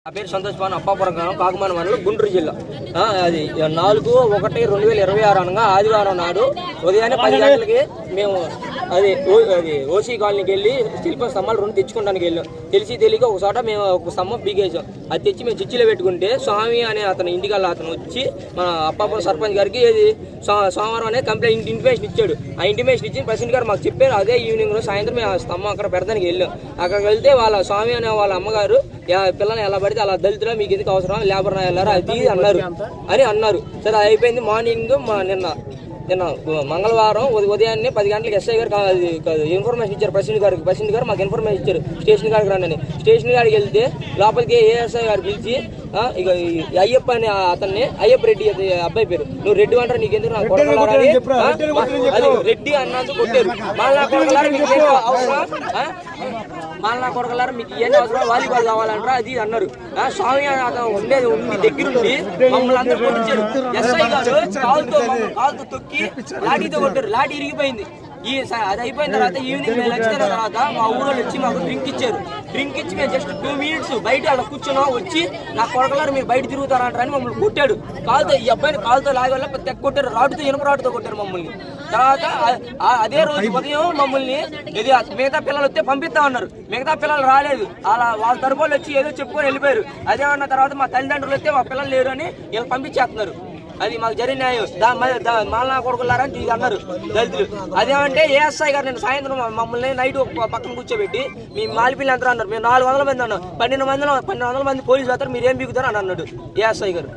నా పేరు సంతోష్ పాన్ అప్పాపురం గ్రామం కాకుమాన మండలం గుంటూరు జిల్లా. అది 4/1/2026 అనగా ఆదివారం నాడు ఉదయాన్నే 10 గంటలకి మేము అది ఓసీ కాలనీకి వెళ్ళి శిల్ప స్తంభాలు 2 తెచ్చుకోవడానికి వెళ్ళాం. తెలియక ఒక చోట మేము ఒక స్తంభం పీకేసాం. అది తెచ్చి మేము చిచ్చిలో పెట్టుకుంటే స్వామి అనే అతను ఇంటికల్లా అతను వచ్చి మన అప్పాపురం సర్పంచ్ గారికి సోమవారం అనే కంప్లైంట్ ఇంటిమేషన్ ఇచ్చాడు. ఆ ఇంటిమేషన్ ఇచ్చి ప్రెసిడెంట్ గారు మాకు చెప్పారు. అదే ఈవినింగ్ సాయంత్రం మేము ఆ స్తంభం అక్కడ పెడతానికి వెళ్ళాం. అక్కడికి వెళ్తే వాళ్ళ స్వామి అనే వాళ్ళ అమ్మగారు పిల్లల్ని ఎలా పడితే అలా దళితులు మీకు ఎందుకు అవసరం లేబర్ వెళ్ళారు అది అన్నారు. సరే అది అయిపోయింది. మార్నింగ్ నిన్న మంగళవారం ఉదయాన్నే 10 గంటలకు ఎస్ఐ గారు ఇన్ఫర్మేషన్ ఇచ్చారు. ప్రెసిడెంట్ గారు మాకు ఇన్ఫర్మేషన్ ఇచ్చారు స్టేషన్ కాడికి రండి. స్టేషన్ కాడికి వెళ్తే లోపలికి ఏఎస్ఐ గారు పిలిచి ఇక అయ్యప్ప అనే అతన్ని అయ్యప్ప రెడ్డి అబ్బాయి పేరు నువ్వు రెడ్డి అంటారు నీకు ఎందుకు నాకు అది రెడ్డి అన్నందుకు కొట్టారు. మళ్ళీ కొడకలారా మీకు ఏం అవసరం మళ్ళీ కొడకలారా మీకు ఏం అవసరం వాలీబాల్ కావాలంటారా అది అన్నారు. స్వామి అతను ఉండేది దగ్గరుండి మమ్మల్ని అందరూ కొట్టించారు. ఎస్ఐ గారు కాలుతో తొక్కి లాఠీతో కొట్టారు. లాఠీ ఇరిగిపోయింది. అది అయిపోయిన తర్వాత ఈవినింగ్ మేము లంచ్ తిన్న తర్వాత మా ఊళ్ళో వచ్చి మాకు డ్రింక్ ఇచ్చారు. డ్రింక్ ఇచ్చి మేము జస్ట్ 2 minutes బయట అలా కూర్చున్నాం. వచ్చి నా కొడకలారు మీరు బయట తిరుగుతారంటారని మమ్మల్ని కొట్టాడు. కాలుతో ఈ అబ్బాయిని కాలుతో లాగే వల్ల తెగ కొట్టారు. ఇనుప రాడుతో కొట్టారు మమ్మల్ని. తర్వాత అదే రోజు ఉదయం మమ్మల్ని ఇది మిగతా పిల్లలు వస్తే పంపిస్తా ఉన్నారు. మిగతా పిల్లలు రాలేదు. అలా వాళ్ళ తరపులు వచ్చి ఏదో చెప్పుకొని వెళ్ళిపోయారు. అదేమన్న తర్వాత మా తల్లిదండ్రులు వస్తే మా పిల్లలు లేరు అని వీళ్ళు పంపించేస్తున్నారు. అది మాకు జరిగిన న్యాయం. మాలనా కొడుకులారని ఇది అన్నారు దళితులు. అదేమంటే ఏఎస్ఐ గారు నేను సాయంత్రం మమ్మల్ని నైట్ పక్కన కూర్చోబెట్టి మీ మాలిపిల్లి అంతా అన్నారు. మేము 400 మంది అన్నాం. 1200 మంది పోలీసులు వస్తారు మీరు ఏం బీగుతారు అని అన్నాడు ఏఎస్ఐ గారు.